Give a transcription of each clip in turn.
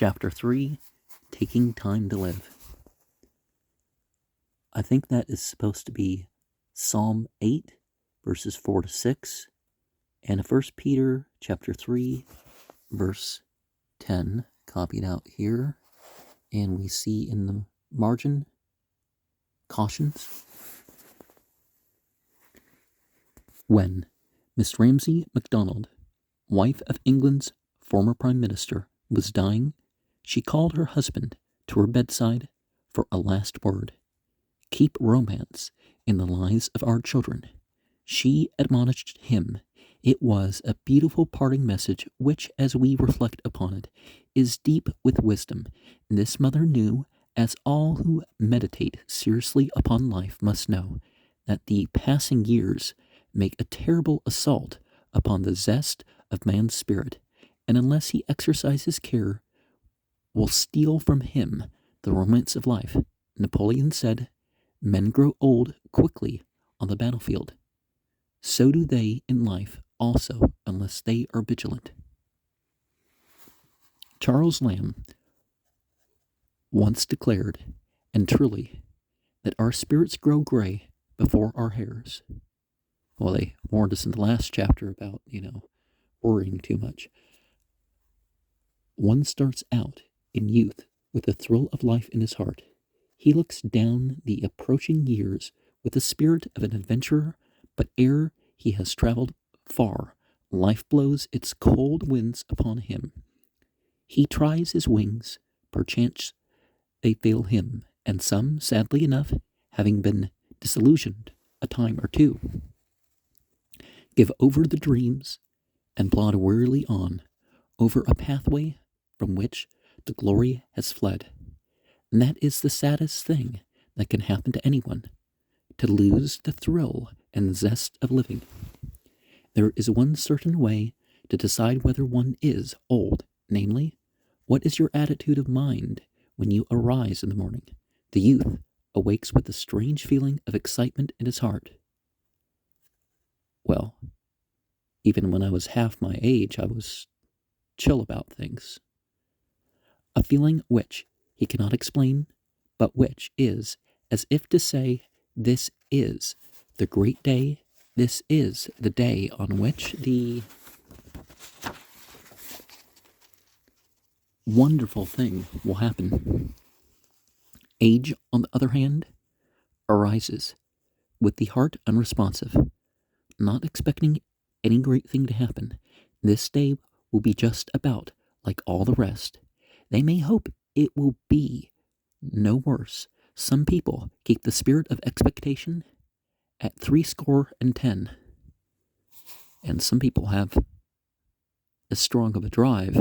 Chapter 3, Taking Time to Live. I think that is supposed to be Psalm 8, verses 4 to 6, and 1 Peter chapter 3, verse 10, copied out here. And we see in the margin, cautions. When Miss Ramsay MacDonald, wife of England's former Prime Minister, was dying, she called her husband to her bedside for a last word. Keep romance in the lives of our children. She admonished him. It was a beautiful parting message which, as we reflect upon it, is deep with wisdom. This mother knew, as all who meditate seriously upon life must know, that the passing years make a terrible assault upon the zest of man's spirit, and unless he exercises care, will steal from him the romance of life. Napoleon said, "Men grow old quickly on the battlefield. So do they in life also, unless they are vigilant." Charles Lamb once declared, and truly, that our spirits grow gray before our hairs. Well, they warned us in the last chapter about, worrying too much. One starts out in youth with the thrill of life in his heart. He looks down the approaching years with the spirit of an adventurer, but ere he has traveled far, life blows its cold winds upon him. He tries his wings, perchance they fail him, and some, sadly enough, having been disillusioned a time or two, give over the dreams and plod wearily on over a pathway from which the glory has fled. And that is the saddest thing that can happen to anyone, to lose the thrill and the zest of living. There is one certain way to decide whether one is old, namely, what is your attitude of mind when you arise in the morning? The youth awakes with a strange feeling of excitement in his heart. Well, even when I was half my age, I was chill about things. A feeling which he cannot explain, but which is as if to say, this is the great day, this is the day on which the wonderful thing will happen. Age, on the other hand, arises with the heart unresponsive, not expecting any great thing to happen. This day will be just about like all the rest. They may hope it will be no worse. Some people keep the spirit of expectation at 70, and some people have as strong of a drive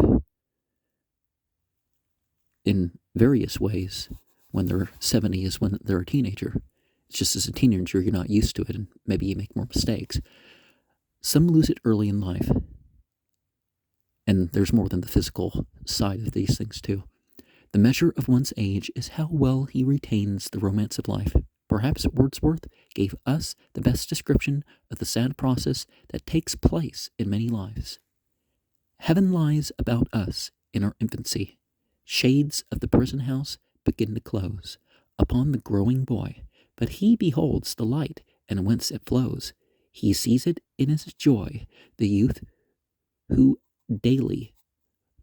in various ways when they're 70 as when they're a teenager. It's just as a teenager, you're not used to it, and maybe you make more mistakes. Some lose it early in life, and there's more than the physical side of these things too. The measure of one's age is how well he retains the romance of life. Perhaps Wordsworth gave us the best description of the sad process that takes place in many lives. Heaven lies about us in our infancy. Shades of the prison house begin to close upon the growing boy, but he beholds the light and whence it flows. He sees it in his joy, the youth who daily,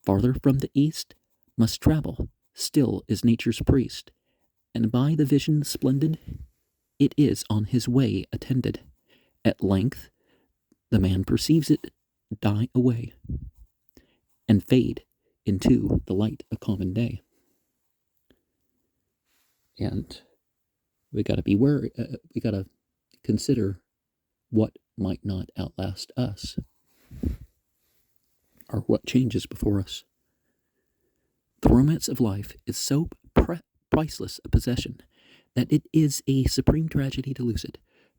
farther from the east, must travel, still is nature's priest, and by the vision splendid, it is on his way attended. At length, the man perceives it die away, and fade into the light of common day. And we got to be wary. We got to consider what might not outlast us, or what changes before us. The romance of life is so priceless a possession that it is a supreme tragedy to lose it.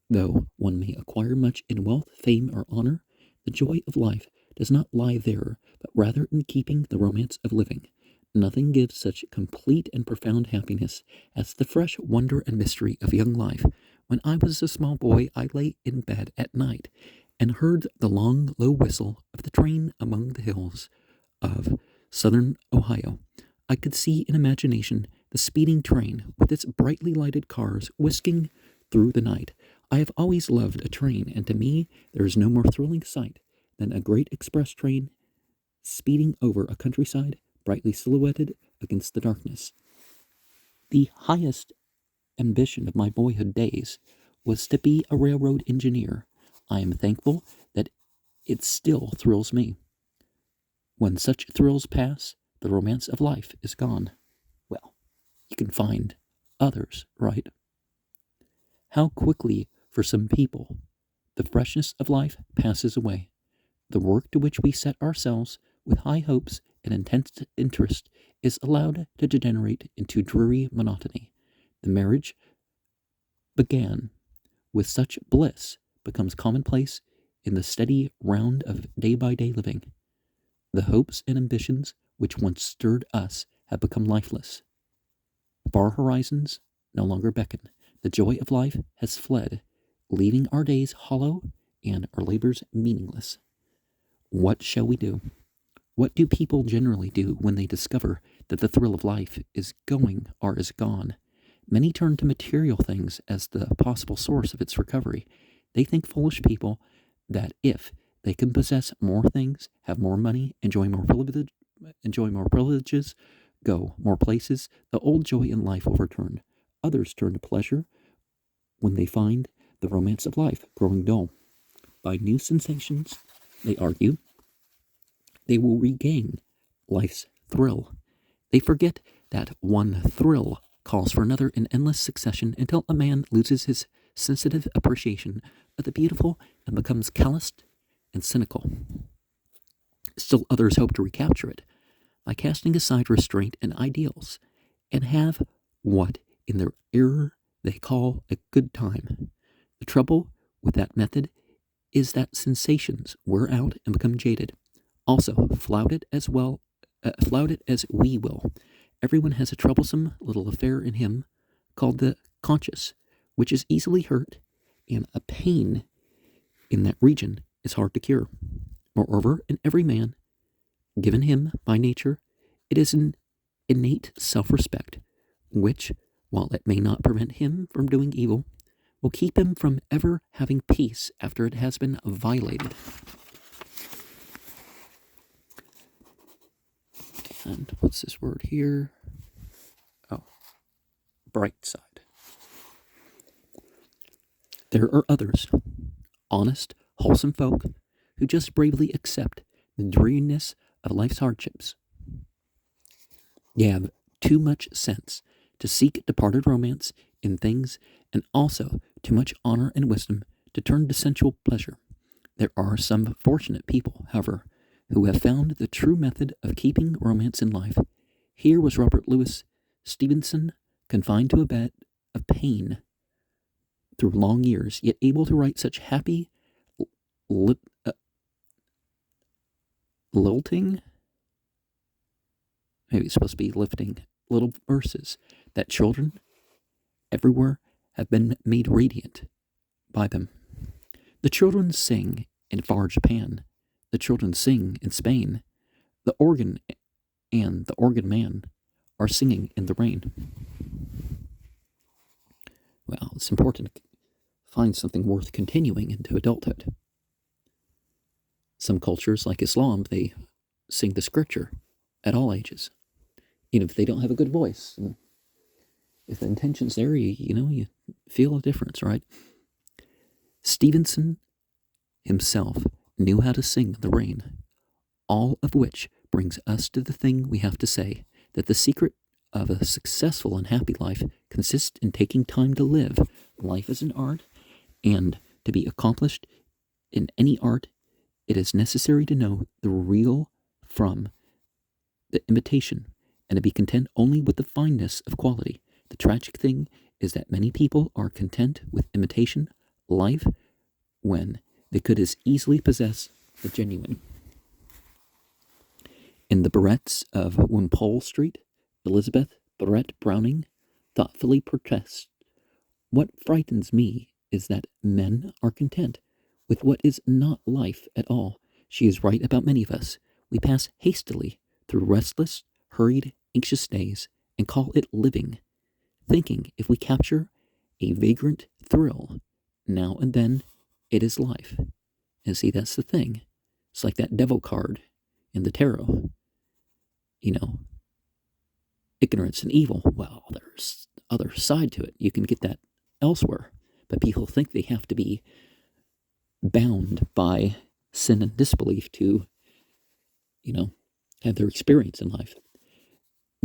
Though one may acquire much in wealth, fame, or honor, the joy of life does not lie there, but rather in keeping the romance of living. Nothing gives such complete and profound happiness as the fresh wonder and mystery of young life. When I was a small boy, I lay in bed at night and heard the long, low whistle of the train among the hills of southern Ohio. I could see in imagination the speeding train with its brightly lighted cars whisking through the night. I have always loved a train, and to me there is no more thrilling sight than a great express train speeding over a countryside brightly silhouetted against the darkness. The highest ambition of my boyhood days was to be a railroad engineer. I am thankful that it still thrills me. When such thrills pass, the romance of life is gone. Well, you can find others, right? How quickly, for some people, the freshness of life passes away. The work to which we set ourselves with high hopes and intense interest is allowed to degenerate into dreary monotony. The marriage began with such bliss becomes commonplace in the steady round of day-by-day living. The hopes and ambitions which once stirred us have become lifeless. Far horizons no longer beckon. The joy of life has fled, leaving our days hollow and our labors meaningless. What shall we do? What do people generally do when they discover that the thrill of life is going or is gone? Many turn to material things as the possible source of its recovery. They think, foolish people, that if they can possess more things, have more money, enjoy more privileges, go more places, the old joy in life will return. Others turn to pleasure when they find the romance of life growing dull. By new sensations, they argue, they will regain life's thrill. They forget that one thrill calls for another in endless succession until a man loses his sensitive appreciation of the beautiful and becomes calloused and cynical. Still others hope to recapture it by casting aside restraint and ideals and have what in their error they call a good time. The trouble with that method is that sensations wear out and become jaded. Also, flout it as we will. Everyone has a troublesome little affair in him called the conscience, which is easily hurt, and a pain in that region is hard to cure. Moreover, in every man, given him by nature, it is an innate self-respect, which, while it may not prevent him from doing evil, will keep him from ever having peace after it has been violated. And what's this word here? Oh, bright side. There are others, honest, wholesome folk, who just bravely accept the dreariness of life's hardships. They have too much sense to seek departed romance in things, and also too much honor and wisdom to turn to sensual pleasure. There are some fortunate people, however, who have found the true method of keeping romance in life. Here was Robert Louis Stevenson, confined to a bed of pain through long years, yet able to write such happy, lilting, maybe it's supposed to be lifting, little verses that children everywhere have been made radiant by them. The children sing in far Japan. The children sing in Spain. The organ and the organ man are singing in the rain. Well, it's important to find something worth continuing into adulthood. Some cultures, like Islam, they sing the scripture at all ages, even if they don't have a good voice. And if the intention's there, you feel a difference, right? Stevenson himself knew how to sing in the rain, all of which brings us to the thing we have to say, that the secret of a successful and happy life consists in taking time to live. Life is an art, and to be accomplished in any art, it is necessary to know the real from the imitation, and to be content only with the fineness of quality. The tragic thing is that many people are content with imitation life when they could as easily possess the genuine. In the Barretts of Wimpole Street, Elizabeth Barrett Browning thoughtfully protests, "What frightens me is that men are content with what is not life at all." She is right about many of us. We pass hastily through restless, hurried, anxious days and call it living, thinking if we capture a vagrant thrill now and then, it is life. And see, that's the thing. It's like that devil card in the tarot. You know, ignorance and evil. Well, there's other side to it. You can get that elsewhere. But people think they have to be bound by sin and disbelief to, have their experience in life.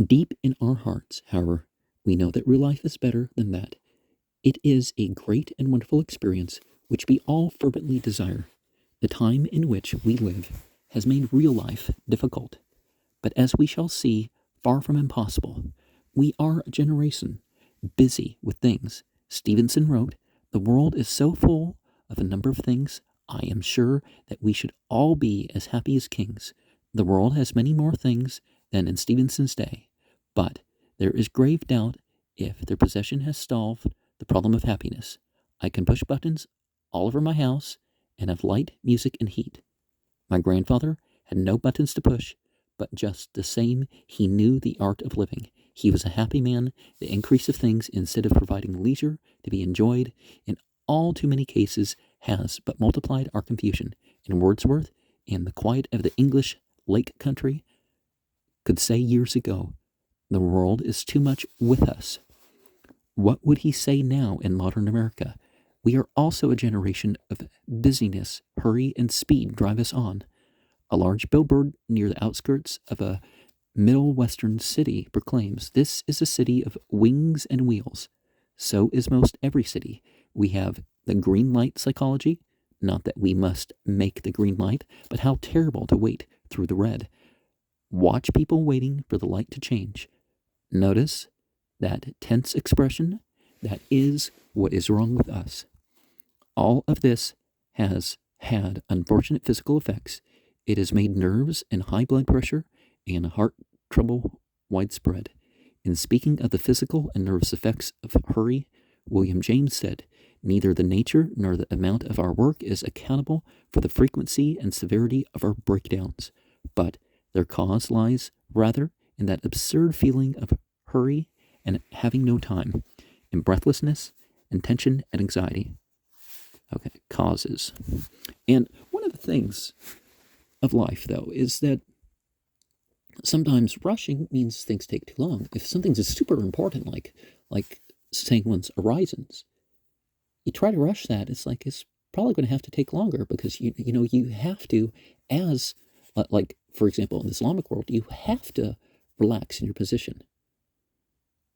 Deep in our hearts, however, we know that real life is better than that. It is a great and wonderful experience which we all fervently desire. The time in which we live has made real life difficult, but as we shall see, far from impossible. We are a generation busy with things. Stevenson wrote, "The world is so full of a number of things, I am sure that we should all be as happy as kings. The world has many more things than in Stevenson's day, but there is grave doubt if their possession has solved the problem of happiness. I can push buttons all over my house and have light, music, and heat. My grandfather had no buttons to push, but just the same he knew the art of living. He was a happy man. The increase of things, instead of providing leisure to be enjoyed, in all too many cases has but multiplied our confusion." And Wordsworth, in the quiet of the English lake country, could say years ago, "The world is too much with us." What would he say now in modern America? We are also a generation of busyness. Hurry and speed drive us on. A large billboard near the outskirts of a middle western city proclaims, "This is a city of wings and wheels." So is most every city. We have the green light psychology. Not that we must make the green light, but how terrible to wait through the red. Watch people waiting for the light to change. Notice that tense expression. That is what is wrong with us. All of this has had unfortunate physical effects. It has made nerves and high blood pressure and heart trouble widespread. In speaking of the physical and nervous effects of hurry, William James said, "Neither the nature nor the amount of our work is accountable for the frequency and severity of our breakdowns, but their cause lies rather in that absurd feeling of hurry and having no time, in breathlessness and tension and anxiety." Okay, causes. And one of the things of life, though, is that sometimes rushing means things take too long. If something's super important, like saying one's orisons, you try to rush that, it's probably going to have to take longer, because you have to, as like for example in the Islamic world, you have to relax in your position.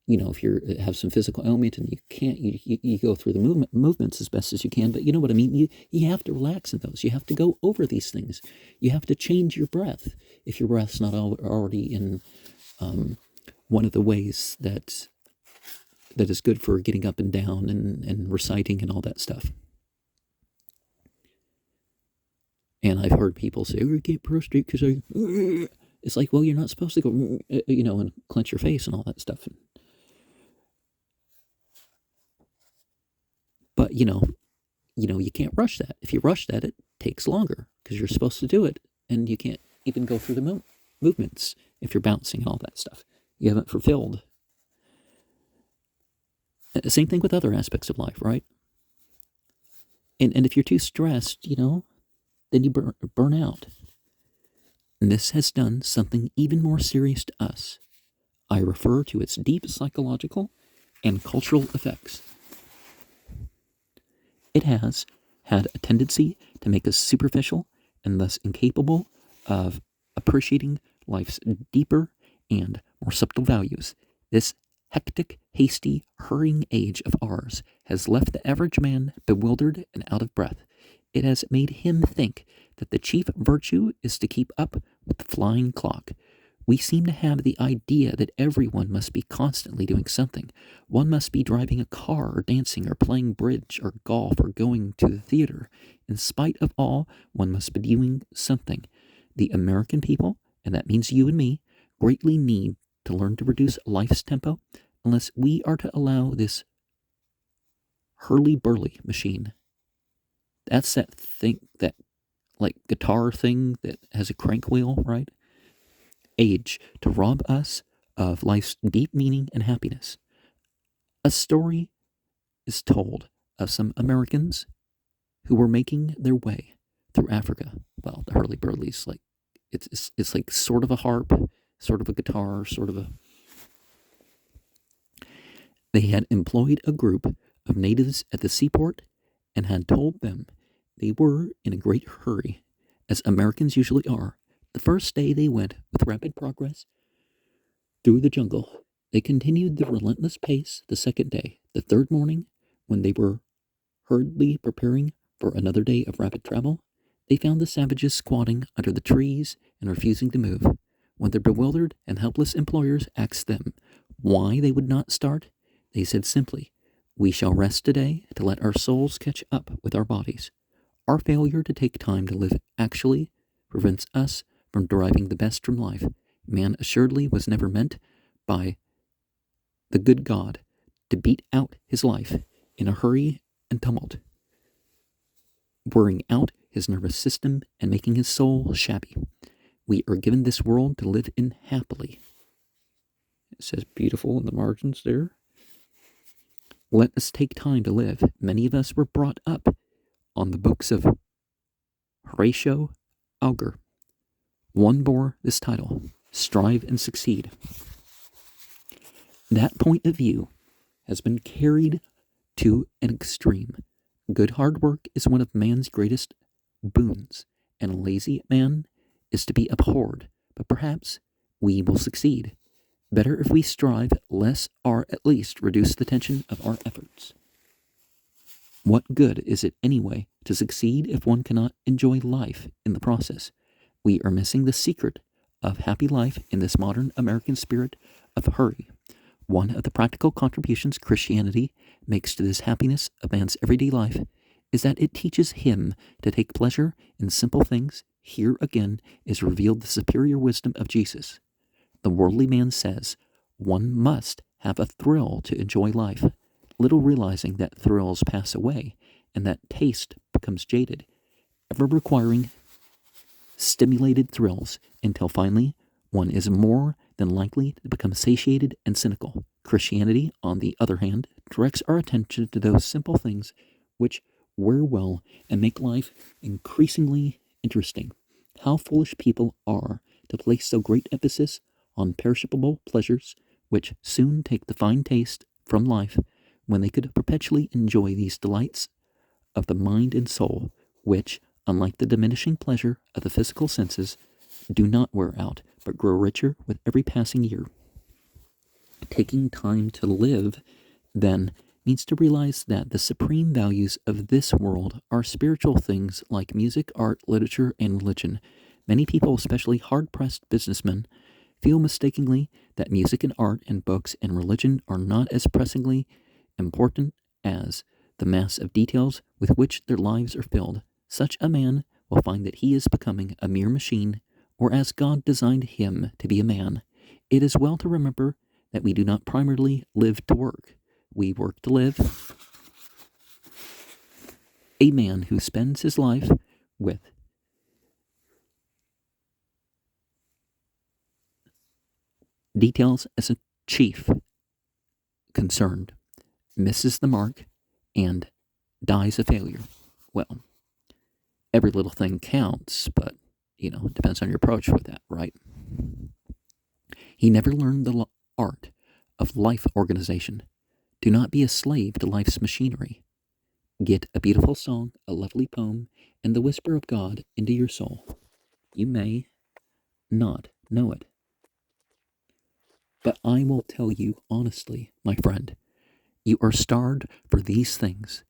If you have some physical ailment and you can't, you go through the movements as best as you can, but you know what I mean? You have to relax in those. You have to go over these things. You have to change your breath if your breath's not already in one of the ways that is good for getting up and down and reciting and all that stuff. And I've heard people say, "Oh, you can't prostrate because I..." It's like, well, you're not supposed to go, and clench your face and all that stuff. But, you can't rush that. If you rush that, it takes longer because you're supposed to do it. And you can't even go through the movements if you're bouncing and all that stuff. You haven't fulfilled. Same thing with other aspects of life, right? And if you're too stressed, then you burn out. And this has done something even more serious to us. I refer to its deep psychological and cultural effects. It has had a tendency to make us superficial and thus incapable of appreciating life's deeper and more subtle values. This hectic, hasty, hurrying age of ours has left the average man bewildered and out of breath. It has made him think that the chief virtue is to keep up with the flying clock. We seem to have the idea that everyone must be constantly doing something. One must be driving a car or dancing or playing bridge or golf or going to the theater. In spite of all, one must be doing something. The American people, and that means you and me, greatly need to learn to reduce life's tempo unless we are to allow this hurly-burly machine. That's that thing, that guitar thing that has a crank wheel, right? Age to rob us of life's deep meaning and happiness. A story is told of some Americans who were making their way through Africa. Well, the hurly-burly's like it's like sort of a harp, sort of a guitar, sort of a. They had employed a group of natives at the seaport and had told them they were in a great hurry, as Americans usually are. The first day they went with rapid progress through the jungle. They continued the relentless pace the second day. The third morning, when they were hurriedly preparing for another day of rapid travel, they found the savages squatting under the trees and refusing to move. When their bewildered and helpless employers asked them why they would not start, they said simply, "We shall rest today to let our souls catch up with our bodies. Our failure to take time to live actually prevents us from deriving the best from life. Man assuredly was never meant by the good God to beat out his life in a hurry and tumult, wearing out his nervous system and making his soul shabby. We are given this world to live in happily." It says beautiful in the margins there. Let us take time to live. Many of us were brought up on the books of Horatio Alger. One bore this title, Strive and Succeed. That point of view has been carried to an extreme. Good hard work is one of man's greatest boons, and a lazy man is to be abhorred, but perhaps we will succeed. Better if we strive less or at least reduce the tension of our efforts. What good is it anyway to succeed if one cannot enjoy life in the process? We are missing the secret of happy life in this modern American spirit of hurry. One of the practical contributions Christianity makes to this happiness of man's everyday life is that it teaches him to take pleasure in simple things. Here again is revealed the superior wisdom of Jesus. The worldly man says one must have a thrill to enjoy life, little realizing that thrills pass away and that taste becomes jaded, ever requiring stimulated thrills until finally one is more than likely to become satiated and cynical. Christianity, on the other hand, directs our attention to those simple things which wear well and make life increasingly interesting. How foolish people are to place so great emphasis on perishable pleasures which soon take the fine taste from life, when they could perpetually enjoy these delights of the mind and soul, which, unlike the diminishing pleasure of the physical senses, do not wear out, but grow richer with every passing year. Taking time to live, then, means to realize that the supreme values of this world are spiritual things like music, art, literature, and religion. Many people, especially hard-pressed businessmen, feel mistakenly that music and art and books and religion are not as pressingly important as the mass of details with which their lives are filled. Such a man will find that he is becoming a mere machine, or as God designed him to be a man. It is well to remember that we do not primarily live to work. We work to live. A man who spends his life with details as a chief concerned misses the mark and dies a failure. Well, every little thing counts, but, it depends on your approach with that, right? He never learned the art of life organization. Do not be a slave to life's machinery. Get a beautiful song, a lovely poem, and the whisper of God into your soul. You may not know it, but I will tell you honestly, my friend, you are starved for these things,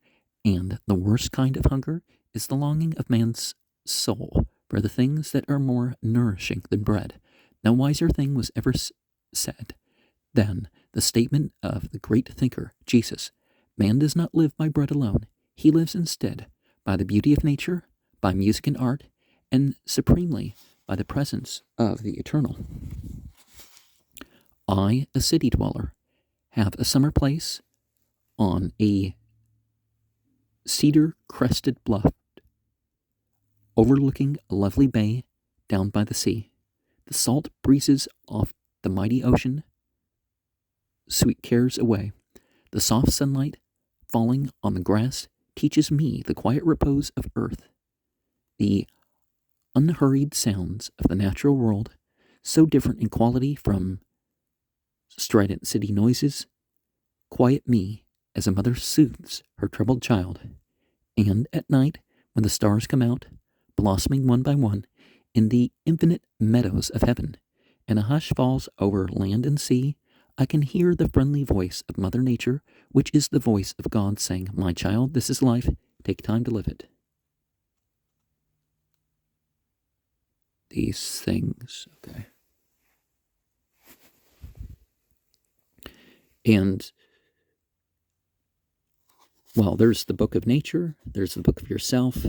and the worst kind of hunger is the longing of man's soul for the things that are more nourishing than bread. No wiser thing was ever said than the statement of the great thinker, Jesus. Man does not live by bread alone. He lives instead by the beauty of nature, by music and art, and supremely by the presence of the eternal. I, a city dweller, have a summer place on a cedar-crested bluff overlooking a lovely bay down by the sea. The salt breezes off the mighty ocean sweet cares away. The soft sunlight falling on the grass teaches me the quiet repose of earth. The unhurried sounds of the natural world, so different in quality from strident city noises, quiet me as a mother soothes her troubled child. And at night, when the stars come out, blossoming one by one, in the infinite meadows of heaven, and a hush falls over land and sea, I can hear the friendly voice of Mother Nature, which is the voice of God saying, "My child, this is life. Take time to live it." These things, okay. And, well, there's the book of nature, there's the book of yourself,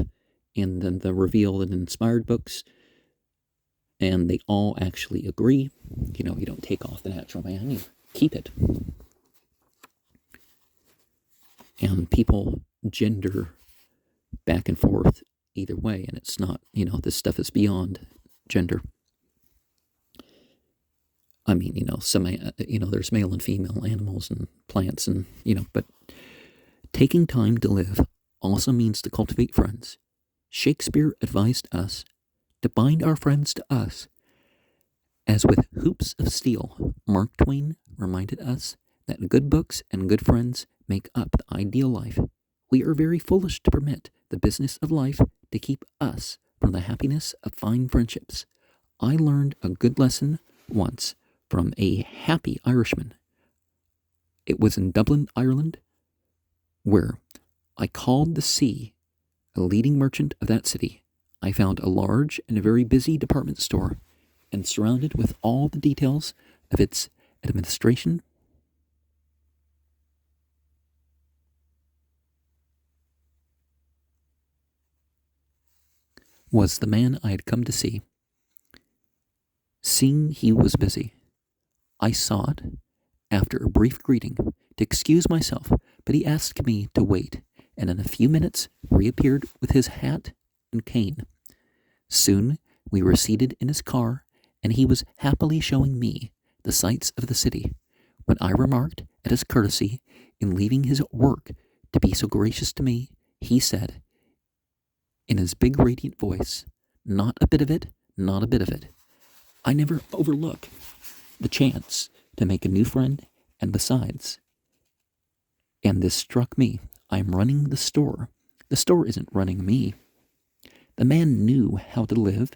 and then the revealed and inspired books. And they all actually agree. You don't take off the natural man, you keep it. And people gender back and forth either way, and it's not, this stuff is beyond gender. I mean, there's male and female animals and plants and, but taking time to live also means to cultivate friends. Shakespeare advised us to bind our friends to us, as with hoops of steel. Mark Twain reminded us that good books and good friends make up the ideal life. We are very foolish to permit the business of life to keep us from the happiness of fine friendships. I learned a good lesson once from a happy Irishman. It was in Dublin, Ireland, where I called the sea a leading merchant of that city. I found a large and a very busy department store, and surrounded with all the details of its administration, was the man I had come to see. Seeing he was busy, I sought, after a brief greeting, to excuse myself, but he asked me to wait, and in a few minutes reappeared with his hat and cane. Soon we were seated in his car, and he was happily showing me the sights of the city, when I remarked at his courtesy in leaving his work to be so gracious to me. He said, in his big radiant voice, "Not a bit of it, not a bit of it. I never overlook the chance to make a new friend, and besides," and this struck me, "I'm running the store. The store isn't running me." The man knew how to live,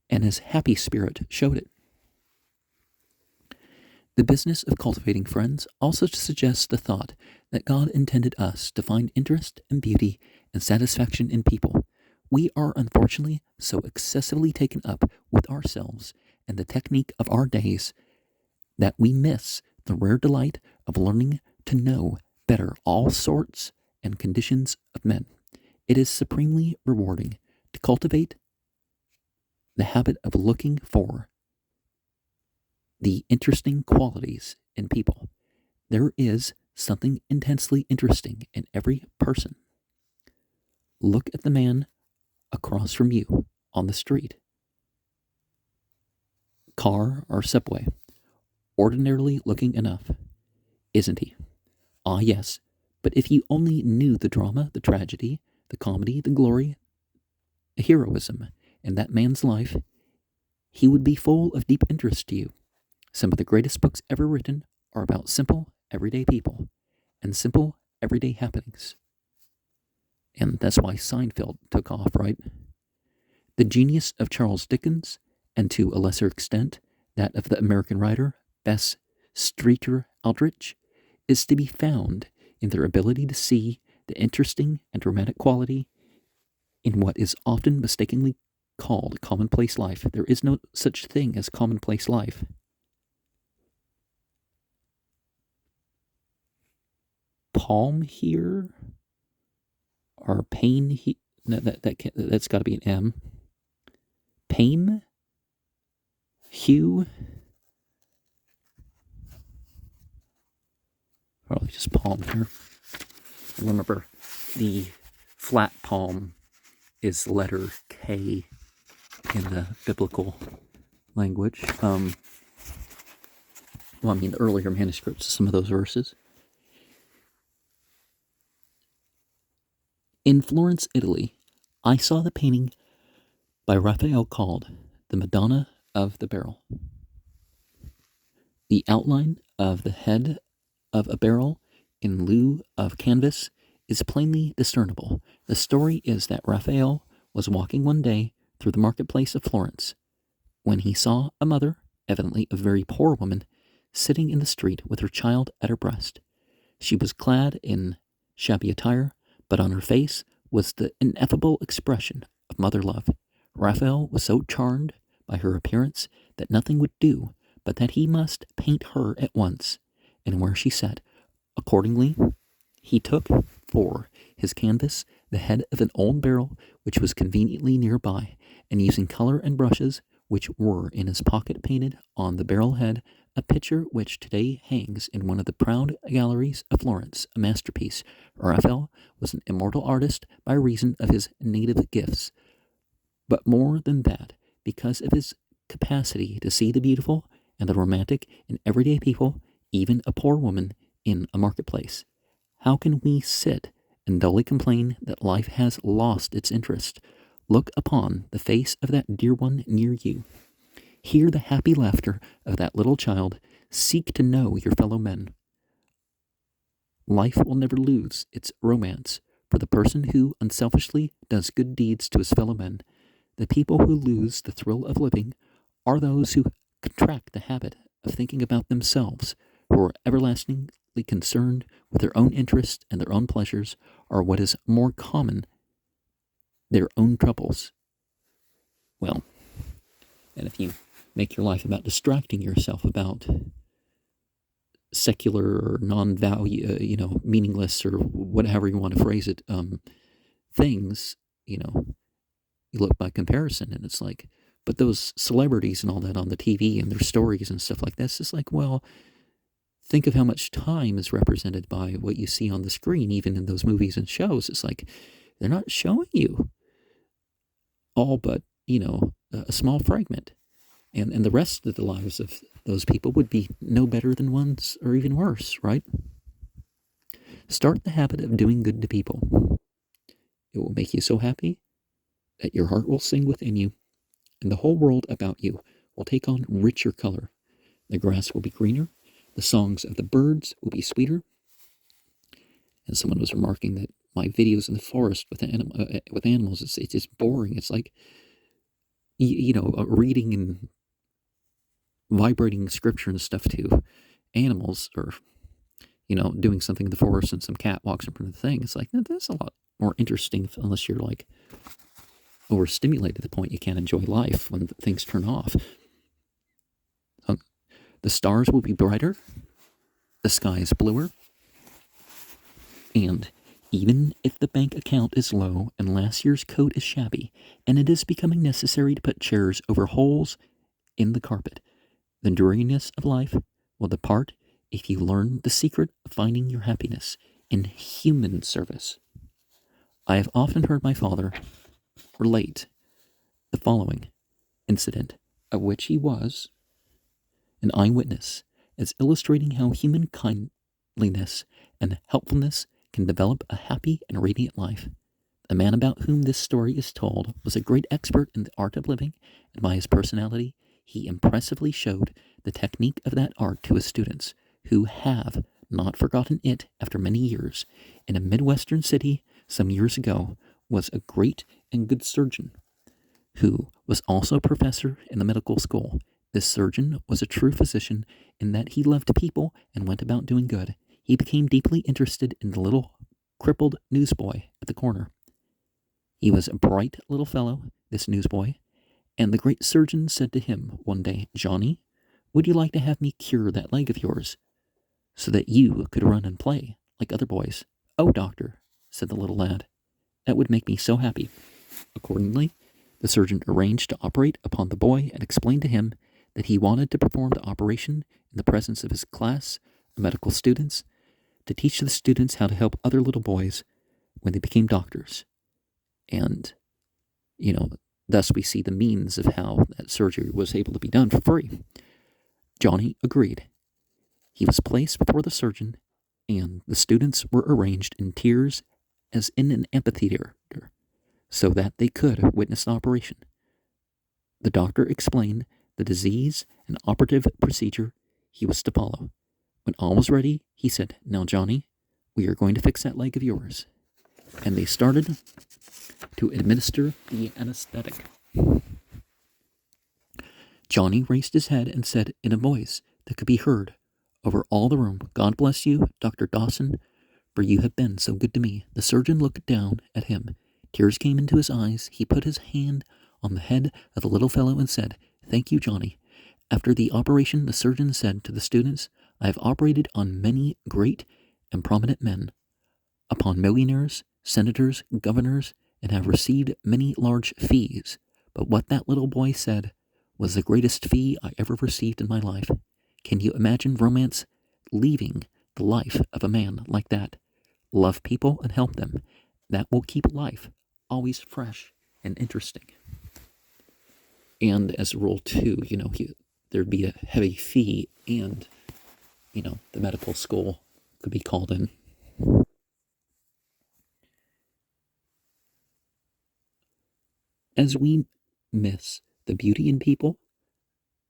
and his happy spirit showed it. The business of cultivating friends also suggests the thought that God intended us to find interest and beauty and satisfaction in people. We are unfortunately so excessively taken up with ourselves and the technique of our days that we miss the rare delight of learning to know better all sorts and conditions of men. It is supremely rewarding to cultivate the habit of looking for the interesting qualities in people. There is something intensely interesting in every person. Look at the man across from you on the street, car or subway, ordinarily looking enough, isn't he? Ah, yes, but if you only knew the drama, the tragedy, the comedy, the glory, the heroism in that man's life, he would be full of deep interest to you. Some of the greatest books ever written are about simple, everyday people and simple, everyday happenings. And that's why Seinfeld took off, right? The genius of Charles Dickens, and to a lesser extent, that of the American writer Bess Streeter Aldrich, is to be found in their ability to see the interesting and dramatic quality in what is often mistakenly called commonplace life. There is no such thing as commonplace life. Palm here, or pain here, no, that's got to be an M. Pain, hue, probably just palm here. Remember, the flat palm is letter K in the biblical language. the earlier manuscripts of some of those verses. In Florence, Italy, I saw the painting by Raphael called The Madonna of the Barrel. The outline of the head of a barrel in lieu of canvas is plainly discernible. The story is that Raphael was walking one day through the marketplace of Florence when he saw a mother, evidently a very poor woman, sitting in the street with her child at her breast. She was clad in shabby attire, but on her face was the ineffable expression of mother love. Raphael was so charmed by her appearance that nothing would do but that he must paint her at once, and where she sat. Accordingly, he took for his canvas the head of an old barrel which was conveniently nearby, and using color and brushes which were in his pocket, painted on the barrel head a picture which today hangs in one of the proud galleries of Florence, a masterpiece. Raphael was an immortal artist by reason of his native gifts, but more than that, because of his capacity to see the beautiful and the romantic in everyday people, even a poor woman in a marketplace. How can we sit and dully complain that life has lost its interest? Look upon the face of that dear one near you. Hear the happy laughter of that little child. Seek to know your fellow men. Life will never lose its romance for the person who unselfishly does good deeds to his fellow men. The people who lose the thrill of living are those who contract the habit of thinking about themselves, who are everlastingly concerned with their own interests and their own pleasures, or what is more common, their own troubles. Well, and if you make your life about distracting yourself about secular or non-value, meaningless or whatever you want to phrase it, things, you look by comparison and it's like, but those celebrities and all that on the TV and their stories and stuff like this, it's like, well, think of how much time is represented by what you see on the screen, even in those movies and shows. It's like, they're not showing you all but, a small fragment. And the rest of the lives of those people would be no better than one's, or even worse, right? Start the habit of doing good to people. It will make you so happy that your heart will sing within you, and the whole world about you will take on richer color. The grass will be greener, the songs of the birds will be sweeter. And someone was remarking that my videos in the forest with animals, it's just boring. It's like, reading and vibrating scripture and stuff to animals, or, doing something in the forest and some cat walks in front of the thing. It's like, that's a lot more interesting unless you're like overstimulated to the point you can't enjoy life when things turn off. The stars will be brighter, the sky is bluer, and even if the bank account is low and last year's coat is shabby, and it is becoming necessary to put chairs over holes in the carpet, the dreariness of life will depart if you learn the secret of finding your happiness in human service. I have often heard my father relate the following incident, of which he was an eyewitness, as illustrating how human kindliness and helpfulness can develop a happy and radiant life. The man about whom this story is told was a great expert in the art of living, and by his personality, he impressively showed the technique of that art to his students, who have not forgotten it after many years. In a Midwestern city some years ago was a great and good surgeon, who was also a professor in the medical school. This surgeon was a true physician in that he loved people and went about doing good. He became deeply interested in the little crippled newsboy at the corner. He was a bright little fellow, this newsboy, and the great surgeon said to him one day, "Johnny, would you like to have me cure that leg of yours so that you could run and play like other boys?" "Oh, doctor," said the little lad, "that would make me so happy." Accordingly, the surgeon arranged to operate upon the boy and explained to him that he wanted to perform the operation in the presence of his class of medical students, to teach the students how to help other little boys when they became doctors. And, thus we see the means of how that surgery was able to be done for free. Johnny agreed, He was placed before the surgeon, and the students were arranged in tiers as in an amphitheater, so that they could witness the operation. The doctor explained the disease and operative procedure he was to follow. When all was ready, he said, "Now, Johnny, we are going to fix that leg of yours." And they started to administer the anesthetic. Johnny raised his head and said in a voice that could be heard over all the room, "God bless you, Dr. Dawson, for you have been so good to me." The surgeon looked down at him. Tears came into his eyes. He put his hand on the head of the little fellow and said, "Thank you, Johnny." After the operation, the surgeon said to the students, "I have operated on many great and prominent men, upon millionaires, senators, governors, and have received many large fees. But what that little boy said was the greatest fee I ever received in my life. Can you imagine romance leaving the life of a man like that? Love people and help them. That will keep life always fresh and interesting." And as a rule, too, there'd be a heavy fee, and, the medical school could be called in. As we miss the beauty in people,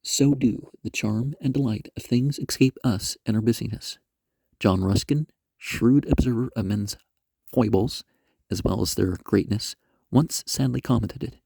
so do the charm and delight of things escape us in our busyness. John Ruskin, shrewd observer of men's foibles as well as their greatness, once sadly commented,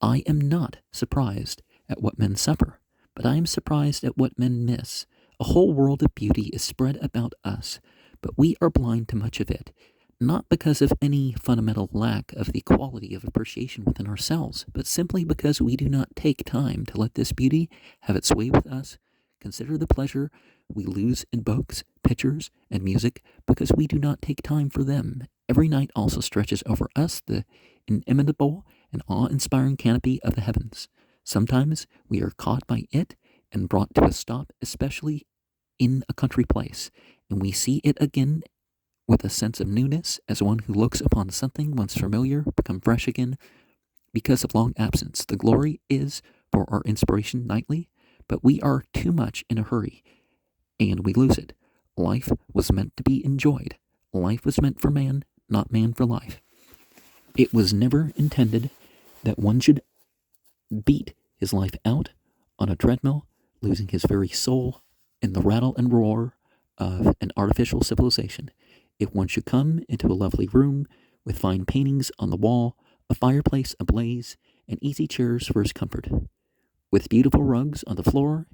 "I am not surprised at what men suffer, but I am surprised at what men miss. A whole world of beauty is spread about us, but we are blind to much of it, not because of any fundamental lack of the quality of appreciation within ourselves, but simply because we do not take time to let this beauty have its way with us. Consider the pleasure we lose in books, pictures, and music because we do not take time for them. Every night also stretches over us the inimitable and awe-inspiring canopy of the heavens. Sometimes we are caught by it and brought to a stop, especially in a country place, and we see it again with a sense of newness, as one who looks upon something once familiar become fresh again because of long absence. The glory is for our inspiration nightly, but we are too much in a hurry, and we lose it. Life was meant to be enjoyed. Life was meant for man, not man for life. It was never intended that one should beat his life out on a treadmill, losing his very soul in the rattle and roar of an artificial civilization. If one should come into a lovely room with fine paintings on the wall, a fireplace ablaze, and easy chairs for his comfort, with beautiful rugs on the floor,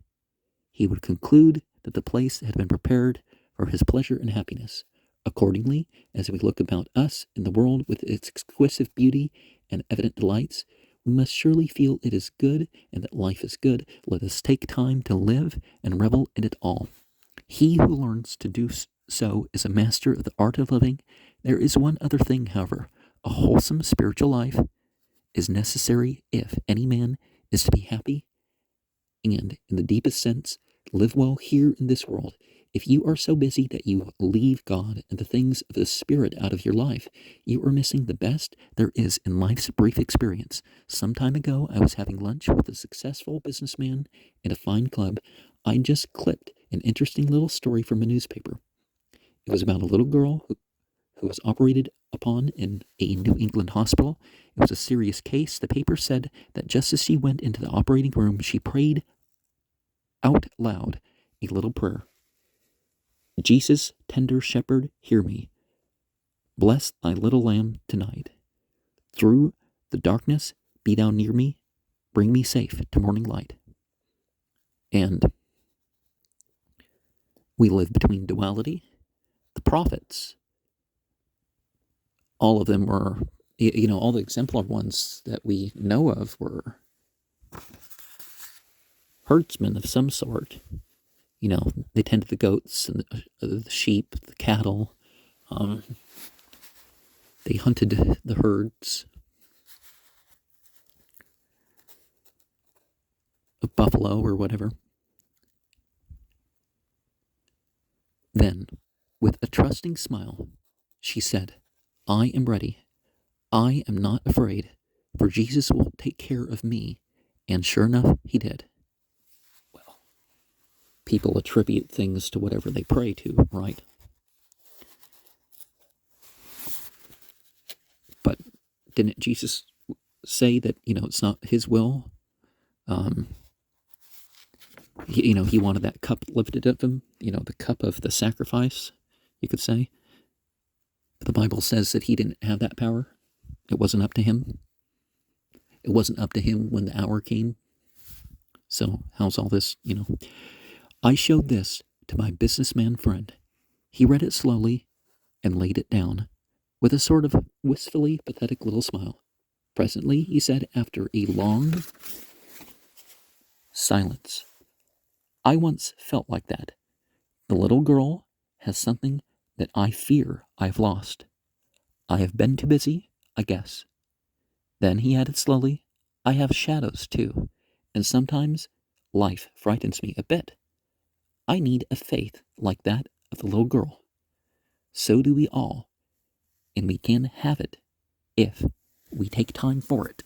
he would conclude that the place had been prepared for his pleasure and happiness. Accordingly, as we look about us in the world with its exquisite beauty and evident delights, we must surely feel it is good and that life is good. Let us take time to live and revel in it all. He who learns to do so is a master of the art of living. There is one other thing, however. A wholesome spiritual life is necessary if any man is to be happy and, in the deepest sense, live well here in this world. If you are so busy that you leave God and the things of the Spirit out of your life, you are missing the best there is in life's brief experience. Some time ago, I was having lunch with a successful businessman at a fine club. I just clipped an interesting little story from a newspaper. It was about a little girl who was operated upon in a New England hospital. It was a serious case. The paper said that just as she went into the operating room, she prayed out loud a little prayer. "Jesus, tender shepherd, hear me. Bless thy little lamb tonight. Through the darkness, be thou near me. Bring me safe to morning light." And we live between duality. The prophets, all of them were, all the exemplar ones that we know of were herdsmen of some sort. They tended the goats and the sheep, the cattle. They hunted the herds of buffalo or whatever. Then, with a trusting smile, she said, "I am ready. I am not afraid, for Jesus will take care of me." And sure enough, he did. Well, people attribute things to whatever they pray to, right? But didn't Jesus say that, it's not his will? He wanted that cup lifted of him, the cup of the sacrifice, you could say. But the Bible says that he didn't have that power. It wasn't up to him. It wasn't up to him when the hour came. So how's all this, I showed this to my businessman friend. He read it slowly and laid it down with a sort of wistfully pathetic little smile. Presently, he said, after a long silence, I once felt like that. The little girl has something that I fear I've lost. I have been too busy, I guess. Then he added slowly, I have shadows too, and sometimes life frightens me a bit. I need a faith like that of the little girl. So do we all, and we can have it if we take time for it.